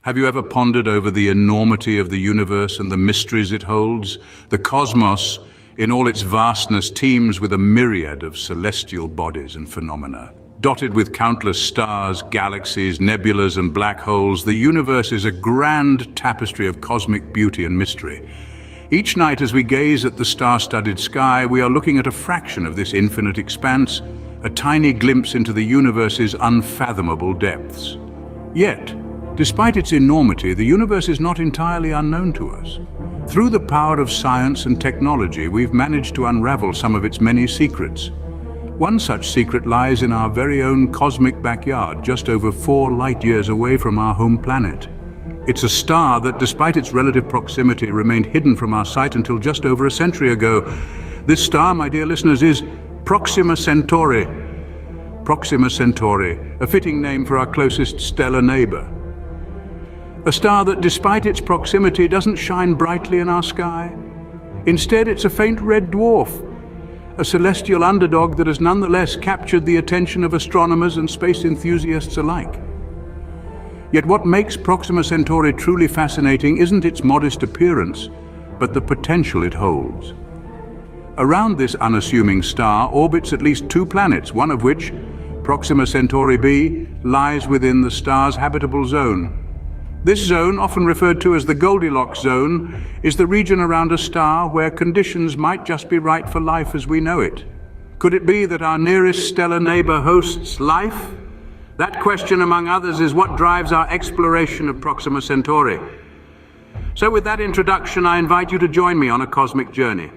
Have you ever pondered over the enormity of the universe and the mysteries it holds? The cosmos, in all its vastness, teems with a myriad of celestial bodies and phenomena. Dotted with countless stars, galaxies, nebulas, and black holes, the universe is a grand tapestry of cosmic beauty and mystery. Each night as we gaze at the star-studded sky, we are looking at a fraction of this infinite expanse, a tiny glimpse into the universe's unfathomable depths. Yet, despite its enormity, the universe is not entirely unknown to us. Through the power of science and technology, we've managed to unravel some of its many secrets. One such secret lies in our very own cosmic backyard, just over 4 light-years away from our home planet. It's a star that, despite its relative proximity, remained hidden from our sight until just over a century ago. This star, my dear listeners, is Proxima Centauri. Proxima Centauri, a fitting name for our closest stellar neighbor. A star that, despite its proximity, doesn't shine brightly in our sky. Instead, it's a faint red dwarf, a celestial underdog that has nonetheless captured the attention of astronomers and space enthusiasts alike. Yet what makes Proxima Centauri truly fascinating isn't its modest appearance, but the potential it holds. Around this unassuming star orbits at least 2 planets, one of which, Proxima Centauri b, lies within the star's habitable zone. This zone, often referred to as the Goldilocks zone, is the region around a star where conditions might just be right for life as we know it. Could it be that our nearest stellar neighbor hosts life? That question, among others, is what drives our exploration of Proxima Centauri. So with that introduction, I invite you to join me on a cosmic journey.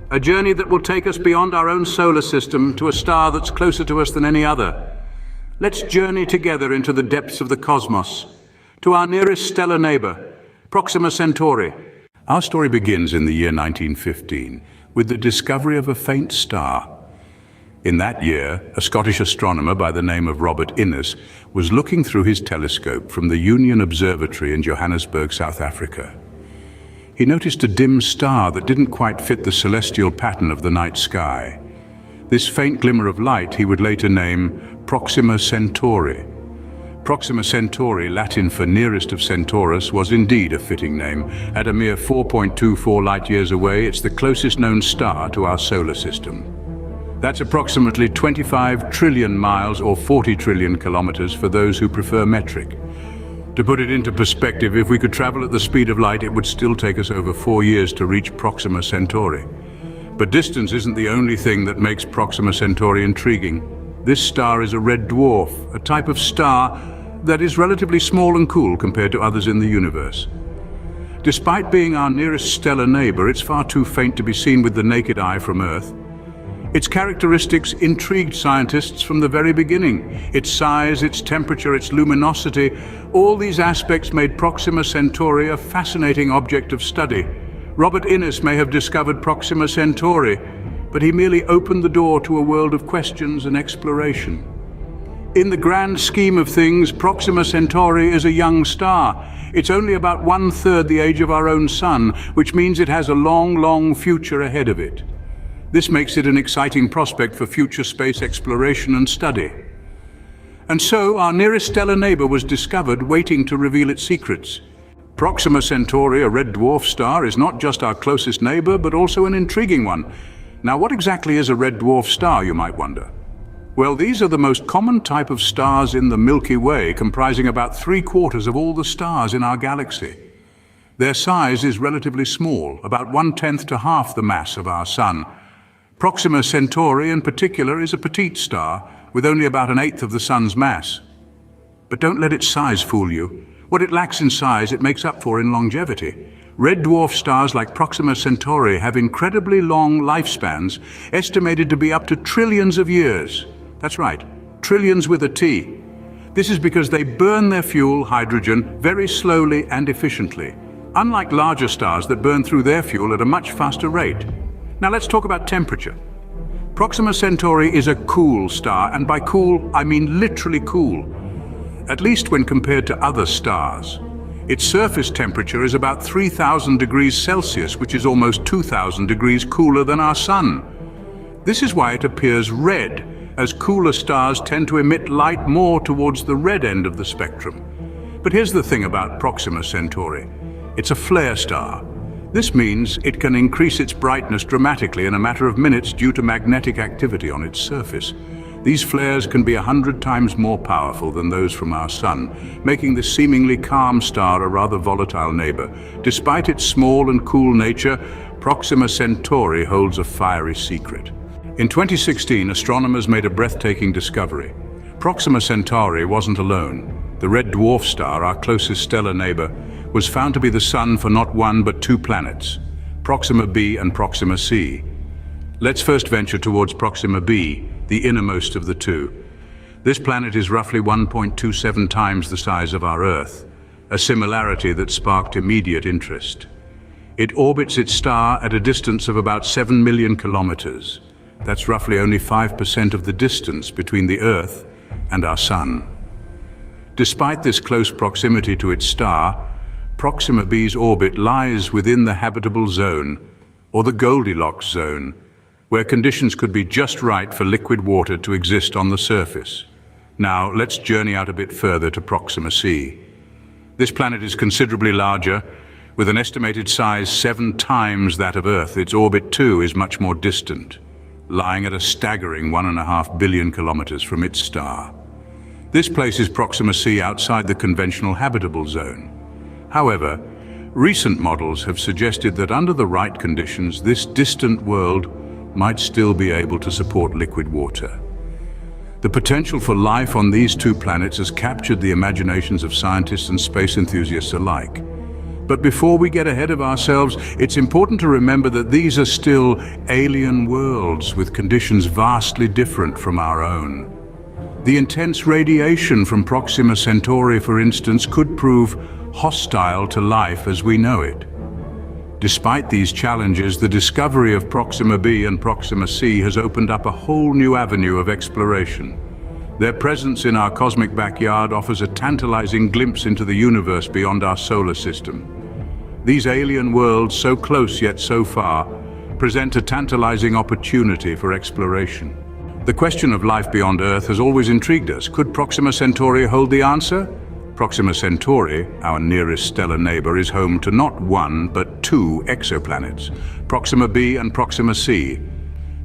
A journey that will take us beyond our own solar system to a star that's closer to us than any other. Let's journey together into the depths of the cosmos, to our nearest stellar neighbor, Proxima Centauri. Our story begins in the year 1915 with the discovery of a faint star. In that year, a Scottish astronomer by the name of Robert Innes was looking through his telescope from the Union Observatory in Johannesburg, South Africa. He noticed a dim star that didn't quite fit the celestial pattern of the night sky. This faint glimmer of light he would later name Proxima Centauri. Proxima Centauri, Latin for nearest of Centaurus, was indeed a fitting name. At a mere 4.24 light-years away, it's the closest known star to our solar system. That's approximately 25 trillion miles or 40 trillion kilometers for those who prefer metric. To put it into perspective, if we could travel at the speed of light, it would still take us over 4 years to reach Proxima Centauri. But distance isn't the only thing that makes Proxima Centauri intriguing. This star is a red dwarf, a type of star that is relatively small and cool compared to others in the universe. Despite being our nearest stellar neighbor, it's far too faint to be seen with the naked eye from Earth. Its characteristics intrigued scientists from the very beginning. Its size, its temperature, its luminosity, all these aspects made Proxima Centauri a fascinating object of study. Robert Innes may have discovered Proxima Centauri, but he merely opened the door to a world of questions and exploration. In the grand scheme of things, Proxima Centauri is a young star. It's only about 1/3 the age of our own sun, which means it has a long, long future ahead of it. This makes it an exciting prospect for future space exploration and study. And so, our nearest stellar neighbor was discovered, waiting to reveal its secrets. Proxima Centauri, a red dwarf star, is not just our closest neighbor, but also an intriguing one. Now, what exactly is a red dwarf star, you might wonder? Well, these are the most common type of stars in the Milky Way, comprising about 3/4 of all the stars in our galaxy. Their size is relatively small, about 1/10 to half the mass of our Sun. Proxima Centauri, in particular, is a petite star, with only about 1/8 of the Sun's mass. But don't let its size fool you. What it lacks in size, it makes up for in longevity. Red dwarf stars like Proxima Centauri have incredibly long lifespans, estimated to be up to trillions of years. That's right, trillions with a T. This is because they burn their fuel, hydrogen, very slowly and efficiently, unlike larger stars that burn through their fuel at a much faster rate. Now let's talk about temperature. Proxima Centauri is a cool star, and by cool, I mean literally cool, at least when compared to other stars. Its surface temperature is about 3,000 degrees Celsius, which is almost 2,000 degrees cooler than our Sun. This is why it appears red, as cooler stars tend to emit light more towards the red end of the spectrum. But here's the thing about Proxima Centauri. It's a flare star. This means it can increase its brightness dramatically in a matter of minutes due to magnetic activity on its surface. These flares can be 100 times more powerful than those from our Sun, making this seemingly calm star a rather volatile neighbor. Despite its small and cool nature, Proxima Centauri holds a fiery secret. In 2016, astronomers made a breathtaking discovery. Proxima Centauri wasn't alone. The Red Dwarf Star, our closest stellar neighbor, was found to be the Sun for not one but two planets, Proxima b and Proxima c. Let's first venture towards Proxima b, the innermost of the two. This planet is roughly 1.27 times the size of our Earth, a similarity that sparked immediate interest. It orbits its star at a distance of about 7 million kilometers. That's roughly only 5% of the distance between the Earth and our Sun. Despite this close proximity to its star, Proxima b's orbit lies within the habitable zone, or the Goldilocks zone, where conditions could be just right for liquid water to exist on the surface. Now, let's journey out a bit further to Proxima c. This planet is considerably larger, with an estimated size 7 times that of Earth. Its orbit, too, is much more distant, lying at a staggering 1.5 billion kilometers from its star. This places Proxima c outside the conventional habitable zone. However, recent models have suggested that under the right conditions, this distant world might still be able to support liquid water. The potential for life on these two planets has captured the imaginations of scientists and space enthusiasts alike. But before we get ahead of ourselves, it's important to remember that these are still alien worlds with conditions vastly different from our own. The intense radiation from Proxima Centauri, for instance, could prove hostile to life as we know it. Despite these challenges, the discovery of Proxima b and Proxima c has opened up a whole new avenue of exploration. Their presence in our cosmic backyard offers a tantalizing glimpse into the universe beyond our solar system. These alien worlds, so close yet so far, present a tantalizing opportunity for exploration. The question of life beyond Earth has always intrigued us. Could Proxima Centauri hold the answer? Proxima Centauri, our nearest stellar neighbor, is home to not one, but two exoplanets, Proxima b and Proxima c.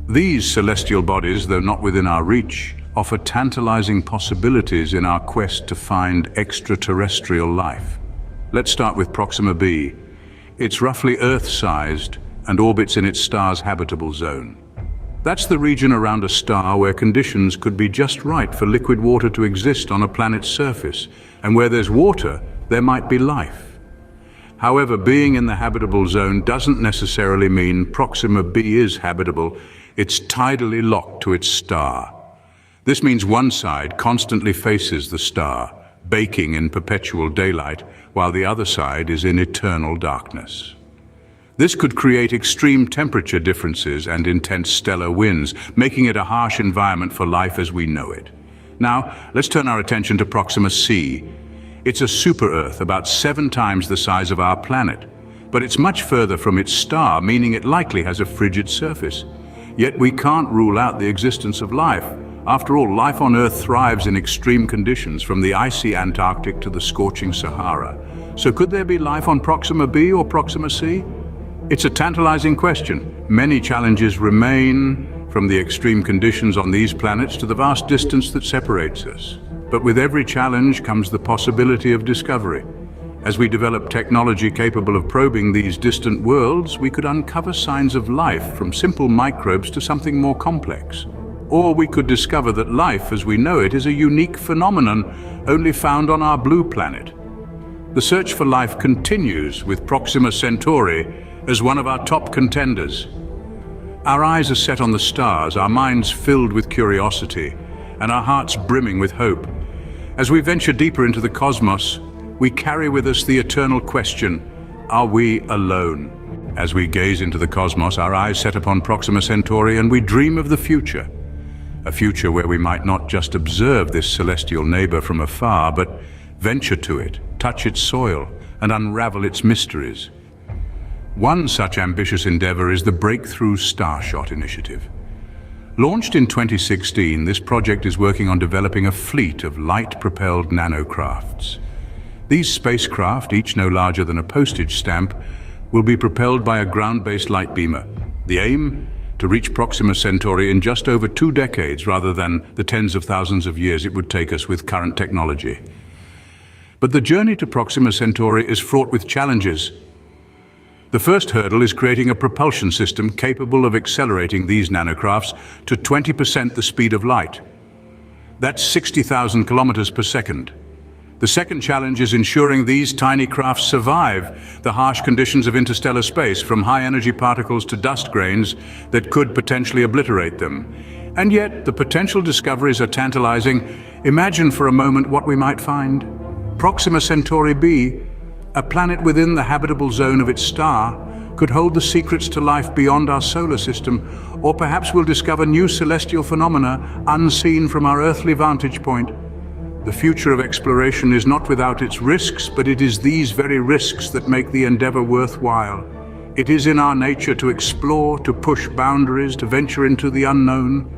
These celestial bodies, though not within our reach, offer tantalizing possibilities in our quest to find extraterrestrial life. Let's start with Proxima b. It's roughly Earth-sized and orbits in its star's habitable zone. That's the region around a star where conditions could be just right for liquid water to exist on a planet's surface, and where there's water, there might be life. However, being in the habitable zone doesn't necessarily mean Proxima b is habitable. It's tidally locked to its star. This means one side constantly faces the star, baking in perpetual daylight, while the other side is in eternal darkness. This could create extreme temperature differences and intense stellar winds, making it a harsh environment for life as we know it. Now, let's turn our attention to Proxima c. It's a super-Earth, about 7 times the size of our planet, but it's much further from its star, meaning it likely has a frigid surface. Yet we can't rule out the existence of life. After all, life on Earth thrives in extreme conditions, from the icy Antarctic to the scorching Sahara. So could there be life on Proxima b or Proxima c? It's a tantalizing question. Many challenges remain, from the extreme conditions on these planets to the vast distance that separates us. But with every challenge comes the possibility of discovery. As we develop technology capable of probing these distant worlds, we could uncover signs of life, from simple microbes to something more complex. Or we could discover that life as we know it is a unique phenomenon only found on our blue planet. The search for life continues, with Proxima Centauri as one of our top contenders. Our eyes are set on the stars, our minds filled with curiosity, and our hearts brimming with hope. As we venture deeper into the cosmos, we carry with us the eternal question, are we alone? As we gaze into the cosmos, our eyes set upon Proxima Centauri, and we dream of the future. A future where we might not just observe this celestial neighbor from afar, but venture to it, touch its soil, and unravel its mysteries. One such ambitious endeavor is the Breakthrough Starshot initiative. Launched in 2016, this project is working on developing a fleet of light-propelled nanocrafts. These spacecraft, each no larger than a postage stamp, will be propelled by a ground-based light beamer. The aim? To reach Proxima Centauri in just over 2 decades rather than the tens of thousands of years it would take us with current technology. But the journey to Proxima Centauri is fraught with challenges. The first hurdle is creating a propulsion system capable of accelerating these nanocrafts to 20% the speed of light. That's 60,000 kilometers per second. The second challenge is ensuring these tiny crafts survive the harsh conditions of interstellar space, from high-energy particles to dust grains that could potentially obliterate them. And yet, the potential discoveries are tantalizing. Imagine for a moment what we might find. Proxima Centauri b, a planet within the habitable zone of its star, could hold the secrets to life beyond our solar system, or perhaps we'll discover new celestial phenomena unseen from our earthly vantage point. The future of exploration is not without its risks, but it is these very risks that make the endeavor worthwhile. It is in our nature to explore, to push boundaries, to venture into the unknown.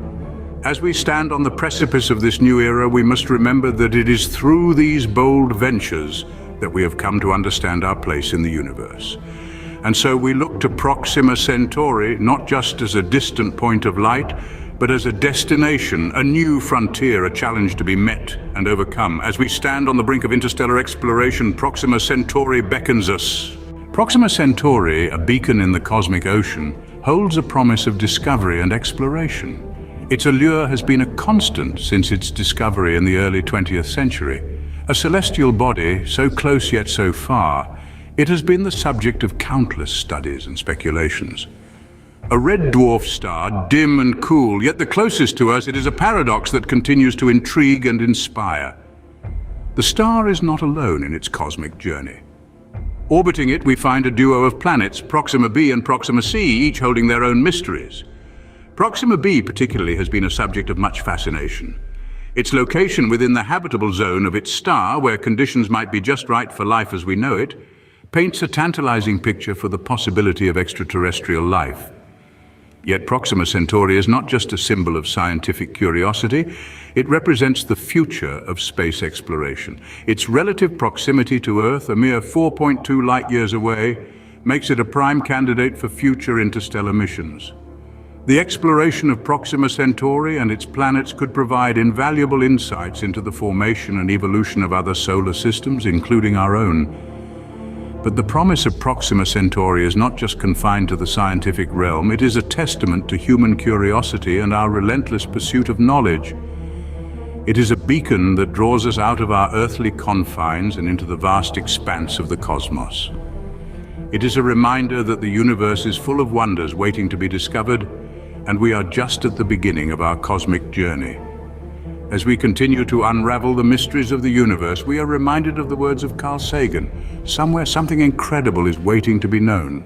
As we stand on the precipice of this new era, we must remember that it is through these bold ventures that we have come to understand our place in the universe. And so we look to Proxima Centauri not just as a distant point of light, but as a destination, a new frontier, a challenge to be met and overcome. As we stand on the brink of interstellar exploration, Proxima Centauri beckons us. Proxima Centauri, a beacon in the cosmic ocean, holds a promise of discovery and exploration. Its allure has been a constant since its discovery in the early 20th century. A celestial body, so close yet so far, it has been the subject of countless studies and speculations. A red dwarf star, dim and cool, yet the closest to us, it is a paradox that continues to intrigue and inspire. The star is not alone in its cosmic journey. Orbiting it, we find a duo of planets, Proxima b and Proxima c, each holding their own mysteries. Proxima b particularly has been a subject of much fascination. Its location within the habitable zone of its star, where conditions might be just right for life as we know it, paints a tantalizing picture for the possibility of extraterrestrial life. Yet Proxima Centauri is not just a symbol of scientific curiosity, it represents the future of space exploration. Its relative proximity to Earth, a mere 4.2 light-years away, makes it a prime candidate for future interstellar missions. The exploration of Proxima Centauri and its planets could provide invaluable insights into the formation and evolution of other solar systems, including our own. But the promise of Proxima Centauri is not just confined to the scientific realm, it is a testament to human curiosity and our relentless pursuit of knowledge. It is a beacon that draws us out of our earthly confines and into the vast expanse of the cosmos. It is a reminder that the universe is full of wonders waiting to be discovered, and we are just at the beginning of our cosmic journey. As we continue to unravel the mysteries of the universe, we are reminded of the words of Carl Sagan: somewhere something incredible is waiting to be known.